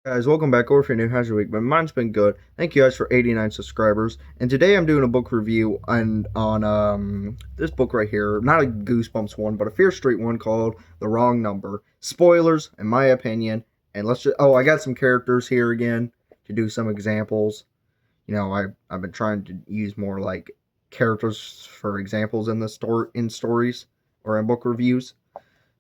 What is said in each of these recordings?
Guys, welcome back, or if you're new, how's your week? But mine's been good. Thank you guys for 89 subscribers. And today I'm doing a book review on this book right here. Not a Goosebumps one, but a Fear Street one called The Wrong Number. Spoilers, in my opinion. And I got some characters here again to do some examples. I've been trying to use more like characters for examples in stories or in book reviews.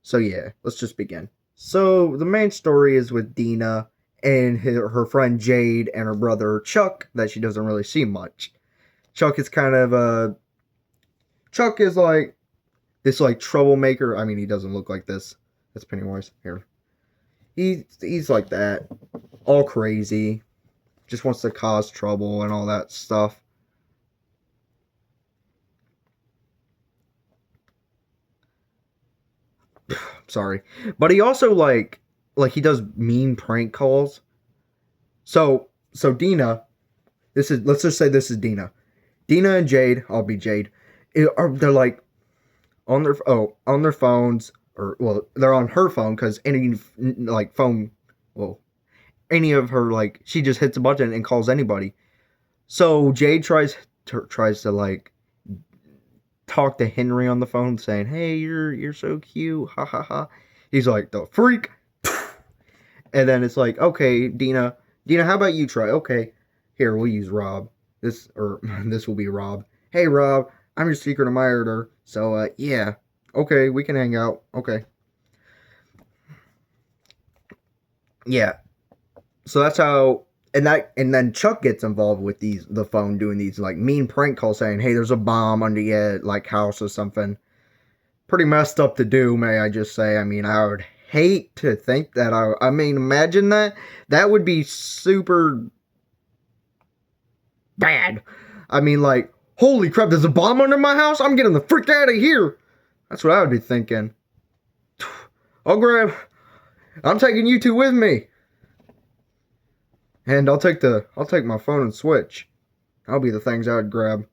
So yeah, let's just begin. So the main story is with Dina and her friend Jade and her brother Chuck that she doesn't really see much. Chuck is kind of Chuck is like this like troublemaker. I mean, he doesn't look like this. That's Pennywise here. He's like that, all crazy, just wants to cause trouble and all that stuff. Sorry, but he also like he does mean prank calls. So Dina, let's just say this is Dina. Dina and Jade, I'll be Jade. They're like on their phones, or well, they're on her phone because any like phone, well, any of her, like, she just hits a button and calls anybody. So Jade tries to like talk to Henry on the phone, saying, "Hey, you're so cute, ha ha ha." He's like, "The freak." And then it's like, "Okay, Dina, how about you try?" "Okay, here, we'll use Rob. This will be Rob. Hey, Rob, I'm your secret admirer. So, yeah. Okay, we can hang out. Okay." Yeah. So that's how, and then Chuck gets involved with the phone, doing these like mean prank calls, saying, "Hey, there's a bomb under your like house or something." Pretty messed up to do, may I just say. I mean, I would hate to think that. I mean, imagine that. That would be super bad. I mean, like, holy crap, there's a bomb under my house? I'm getting the frick out of here. That's what I would be thinking. I'm taking you two with me. And I'll take my phone and switch. That'll be the things I would grab.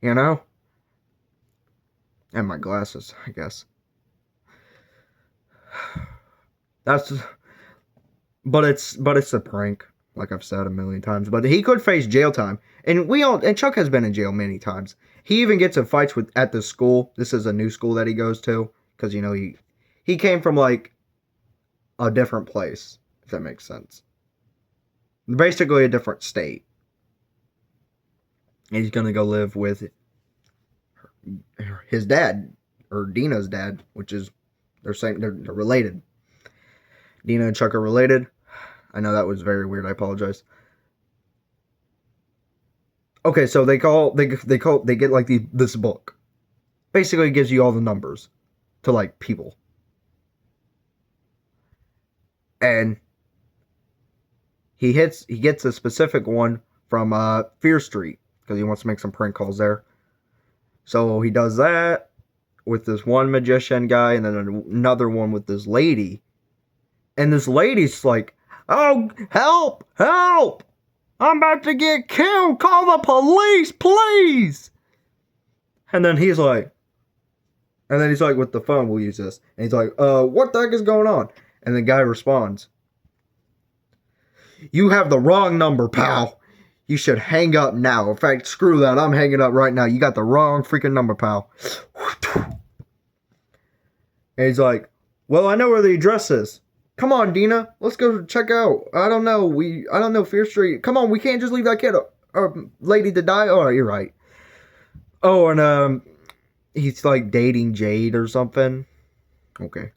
You know? And my glasses, I guess. That's but it's a prank, like I've said a million times. But he could face jail time. And Chuck has been in jail many times. He even gets in fights at the school. This is a new school that he goes to, because he came from like a different place, if that makes sense. Basically a different state. And he's gonna go live with his dad, or Dina's dad, which is, they're saying they're related. Dina and Chuck are related. I know that was very weird. I apologize. Okay, so they get like this book. Basically, it gives you all the numbers to like people, and he gets a specific one from Fear Street because he wants to make some prank calls there. So he does that with this one magician guy, and then another one with this lady. And this lady's like, "Oh, help! Help! I'm about to get killed! Call the police, please!" And then he's like, with the phone, we'll use this. And he's like, what the heck is going on? And the guy responds, "You have the wrong number, pal. You should hang up now. In fact, screw that. I'm hanging up right now. You got the wrong freaking number, pal." And he's like, "Well, I know where the address is. Come on, Dina. Let's go check out. I don't know Fear Street. Come on, we can't just leave that kid lady to die." "Oh, you're right." Oh, and he's like dating Jade or something. Okay.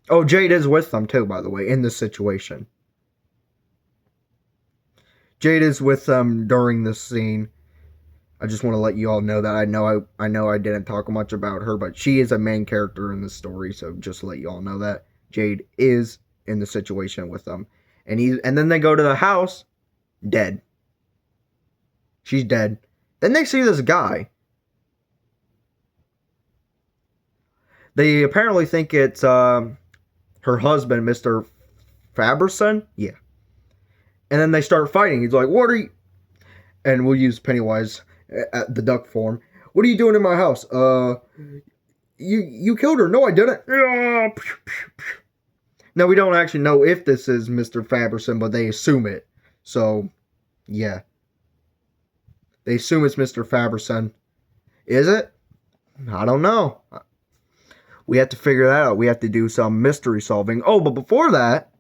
Oh, Jade is with them too, by the way, in this situation. Jade is with them during this scene. I just want to let you all know that. I know I didn't talk much about her, but she is a main character in this story, so just to let you all know that Jade is in the situation with them. And then they go to the house, dead. She's dead. Then they see this guy. They apparently think it's her husband, Mr. Faberson. Yeah. And then they start fighting. He's like, "What are you?" And we'll use Pennywise at the duck form. "What are you doing in my house?" You killed her." "No, I didn't." No, we don't actually know if this is Mr. Faberson, but they assume it. So, yeah. They assume it's Mr. Faberson. Is it? I don't know. We have to figure that out. We have to do some mystery solving. Oh, but before that,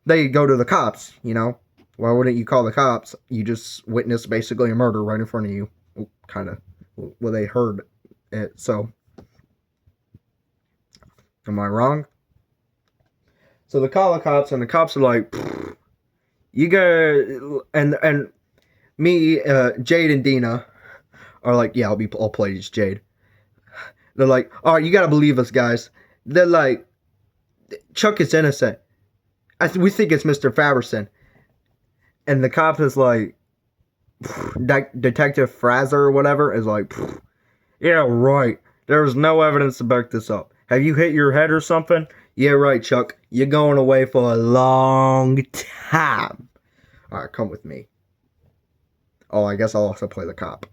they go to the cops, you know. Why wouldn't you call the cops? You just witnessed basically a murder right in front of you. Kind of. Well, they heard it, so. Am I wrong? So they call the cops, and the cops are like, you guys, and me, Jade and Dina are like, yeah, I'll play as Jade. They're like, all right, you gotta believe us, guys. They're like, Chuck is innocent. We think it's Mr. Faberson. And the cop is like, Detective Fraser or whatever is like, yeah, right. There's no evidence to back this up. Have you hit your head or something? Yeah, right, Chuck. You're going away for a long time. Alright, come with me. Oh, I guess I'll also play the cop.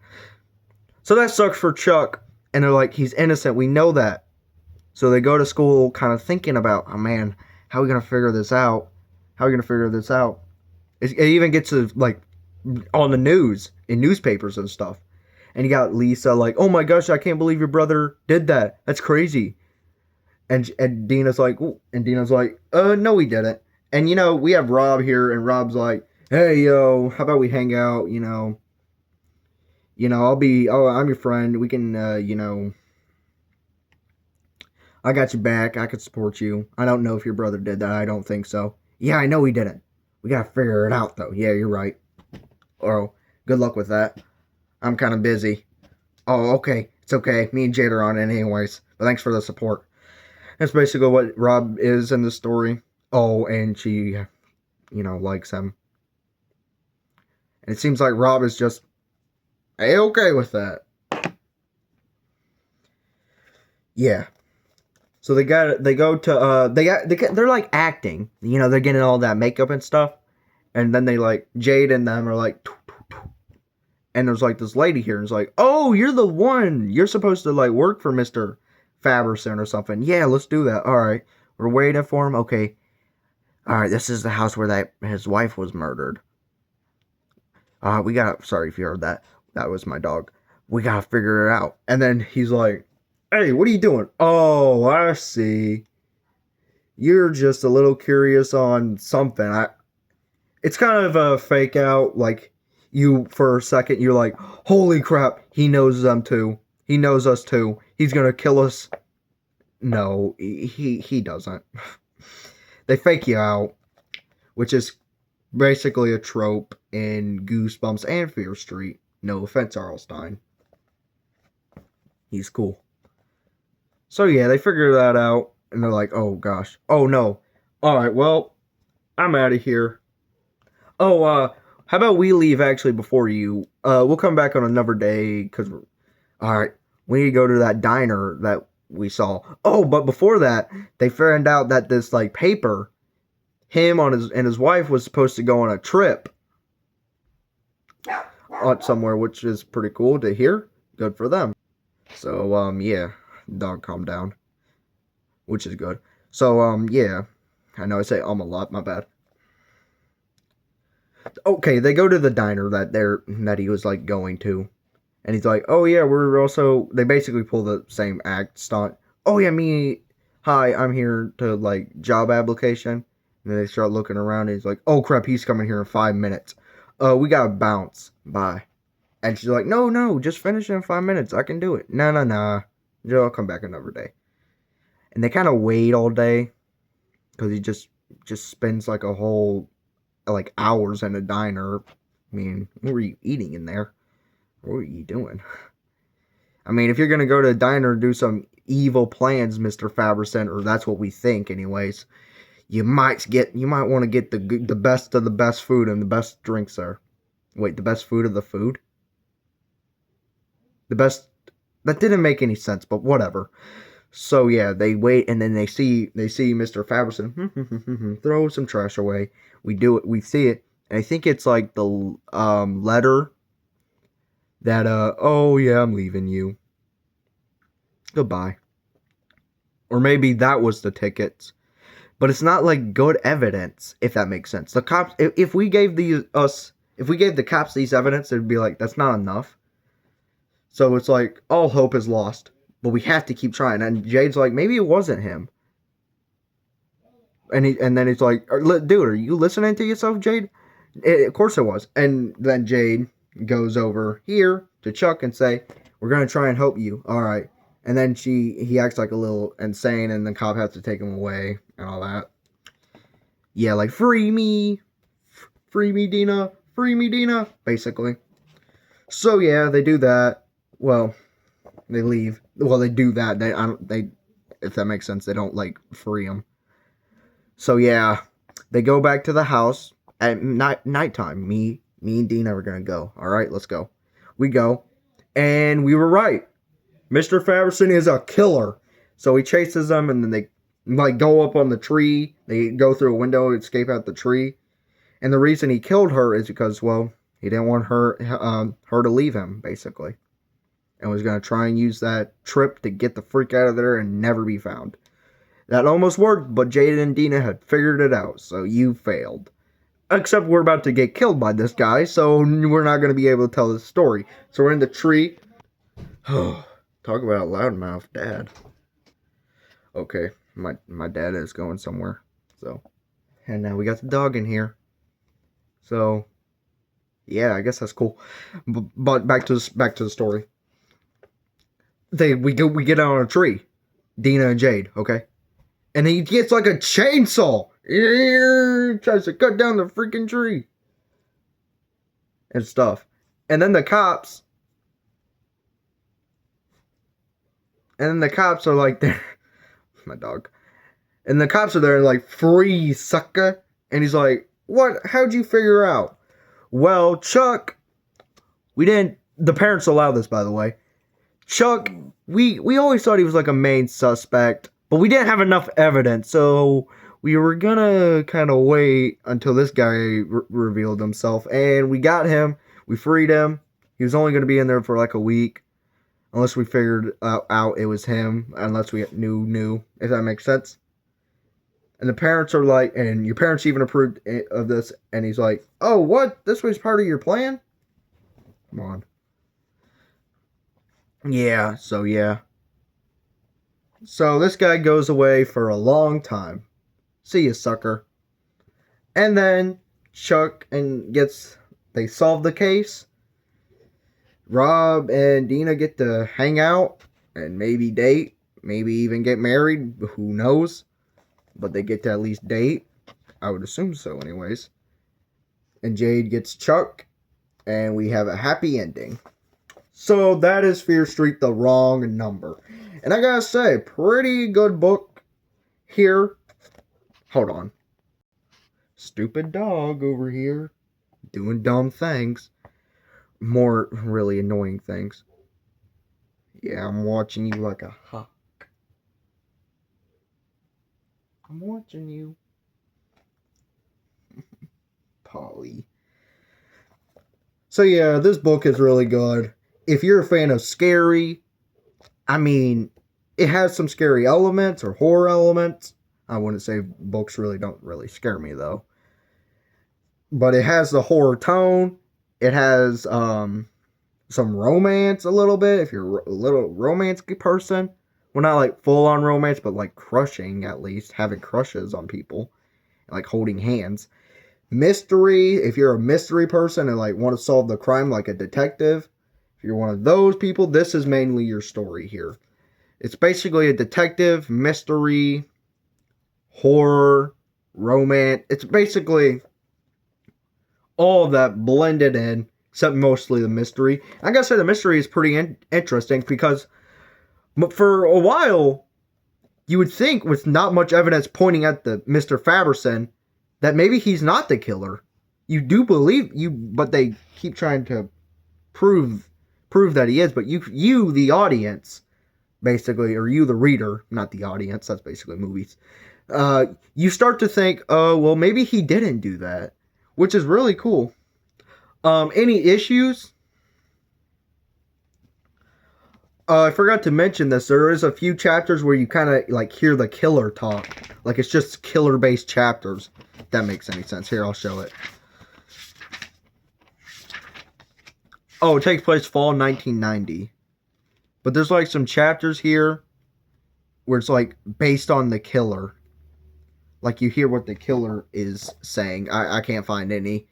So that sucks for Chuck. And they're like, he's innocent. We know that. So they go to school kind of thinking about, oh man, how are we going to figure this out? How are we going to figure this out? It even gets to, like, on the news, in newspapers and stuff. And you got Lisa like, oh my gosh, I can't believe your brother did that. That's crazy. And Dina's like, ooh. And Dina's like, no, he didn't. And, you know, we have Rob here, and Rob's like, hey, yo, how about we hang out, you know, I'm your friend. We can, I got you back. I could support you. I don't know if your brother did that. I don't think so. Yeah, I know he didn't. We gotta figure it out, though. Yeah, you're right. Oh, good luck with that. I'm kind of busy. Oh, okay. It's okay. Me and Jade are on it anyways. But thanks for the support. That's basically what Rob is in the story. Oh, and she, likes him. And it seems like Rob is just A-okay with that. Yeah. So they're like acting. You know, they're getting all that makeup and stuff. And then they like, Jade and them are like, and there's like this lady here, and it's like, oh, you're the one. You're supposed to like work for Mr. Faberson or something. Yeah, let's do that. All right. We're waiting for him. Okay. All right. This is the house where his wife was murdered. Sorry if you heard that. That was my dog. We gotta figure it out. And then he's like, hey, what are you doing? Oh, I see. You're just a little curious on something. It's kind of a fake out. Like, you, for a second, you're like, holy crap, he knows them too. He knows us too. He's gonna kill us. No, he doesn't. They fake you out, which is basically a trope in Goosebumps and Fear Street. No offense, Arlstein. He's cool. So yeah, they figure that out, and they're like, oh gosh. Oh no. Alright, well, I'm out of here. Oh, how about we leave actually before you? We'll come back on another day, because alright, we need to go to that diner that we saw. Oh, but before that, they found out that this, like, paper, him and his wife was supposed to go on a trip somewhere, which is pretty cool to hear. Good for them. So, yeah, dog calm down, which is good. So, yeah, I know I say a lot, my bad. Okay, they go to the diner that he was, like, going to. And he's like, oh yeah, they basically pull the same act stunt. Oh yeah, hi, I'm here to, like, job application. And then they start looking around, and he's like, oh crap, he's coming here in 5 minutes. We gotta bounce. Bye. And she's like, no, just finish in 5 minutes. I can do it. Nah. I'll come back another day. And they kind of wait all day. Because he just spends, like, a whole, like, hours in a diner. I mean, what were you eating in there? What are you doing? I mean, if you're going to go to a diner and do some evil plans, Mr. Faberson, or that's what we think anyways, you might want to get the best of the best food and the best drinks there. Wait, the best food of the food? The best... That didn't make any sense, but whatever. So yeah, they wait, and then they see Mr. Faberson throw some trash away. We see it, and I think it's like the letter that, oh yeah, I'm leaving you. Goodbye. Or maybe that was the tickets. but it's not like good evidence, if that makes sense. The cops, if we gave the cops these evidence, it'd be like, that's not enough. So it's like, all hope is lost, but we have to keep trying. And Jade's like, maybe it wasn't him. And then he's like, dude, are you listening to yourself, Jade? Of course it was. And then Jade goes over here to Chuck and say, we're going to try and help you. All right. And then he acts like a little insane, and the cop has to take him away and all that. Yeah, like, free me, Dina, basically. So yeah, they do that. Well, they leave. Well, they do that. They, if that makes sense, they don't like free him. So yeah, they go back to the house at nighttime. Me and Dina are gonna go. All right, let's go. We go, and we were right. Mr. Faberson is a killer. So he chases them, and then they like go up on the tree. They go through a window, escape out the tree. And the reason he killed her is because, well, he didn't want her to leave him, basically. And was going to try and use that trip to get the freak out of there and never be found. That almost worked, but Jade and Dina had figured it out, so you failed. Except we're about to get killed by this guy, so we're not going to be able to tell this story. So we're in the tree. Talk about loudmouth dad. Okay, my dad is going somewhere. So, and now we got the dog in here. So, yeah, I guess that's cool. But back to the story. We get on a tree, Dina and Jade, okay, and he gets like a chainsaw. Tries to cut down the freaking tree and stuff, and then the cops. Are like, there. My dog. And the cops are there and like, free, sucker. And he's like, what? How'd you figure out? Well, Chuck, the parents allow this, by the way. Chuck, we always thought he was like a main suspect, but we didn't have enough evidence, so we were gonna kind of wait until this guy revealed himself, and we got him. We freed him. He was only gonna be in there for like a week. Unless we figured out it was him, unless we knew, if that makes sense. And the parents are like, and your parents even approved of this, and he's like, oh, what? This was part of your plan? Come on. Yeah, so yeah. So this guy goes away for a long time. See you, sucker. And then Chuck they solve the case. Rob and Dina get to hang out and maybe date, maybe even get married, who knows, but they get to at least date, I would assume so anyways, and Jade gets Chuck, and we have a happy ending. So that is Fear Street, The Wrong Number, and I gotta say, pretty good book here. Hold on. Stupid dog over here, doing dumb things. More really annoying things. Yeah, I'm watching you like a hawk. I'm watching you. Polly. So yeah, this book is really good. If you're a fan of scary, I mean, it has some scary elements or horror elements. I wouldn't say books don't really scare me though. But it has the horror tone. It has some romance a little bit, if you're a little romance person. Well, not like full-on romance, but like crushing at least. Having crushes on people. Like holding hands. Mystery, if you're a mystery person and like want to solve the crime like a detective. If you're one of those people, this is mainly your story here. It's basically a detective, mystery, horror, romance. It's basically all of that blended in, except mostly the mystery. I gotta say, the mystery is pretty interesting because for a while, you would think with not much evidence pointing at the Mr. Faberson that maybe he's not the killer. You do believe but they keep trying to prove that he is. But you, the audience, basically, or you, the reader, not the audience. That's basically movies. You start to think, oh, well, maybe he didn't do that. Which is really cool. Any issues? I forgot to mention this. There is a few chapters where you kind of like hear the killer talk. Like it's just killer-based chapters. If that makes any sense. Here, I'll show it. Oh, it takes place fall 1990. But there's like some chapters here where it's like based on the killer. Like you hear what the killer is saying. I can't find any.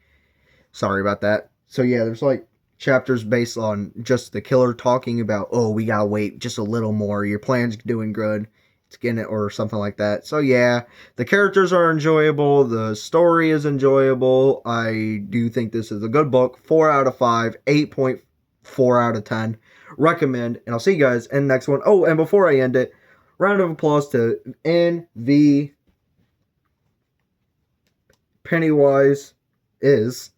Sorry about that. So yeah, there's like chapters based on just the killer talking about, oh, we gotta wait just a little more. Your plan's doing good. It's getting it, or something like that. So yeah, the characters are enjoyable. The story is enjoyable. I do think this is a good book. 4 out of 5. 8.4 out of 10. Recommend. And I'll see you guys in the next one. Oh, and before I end it, round of applause to NV Pennywise is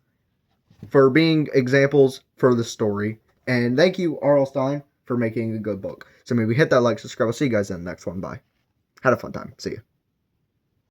for being examples for the story. And thank you, R.L. Stine, for making a good book. So maybe hit that like, subscribe. I'll see you guys in the next one. Bye. Had a fun time. See you.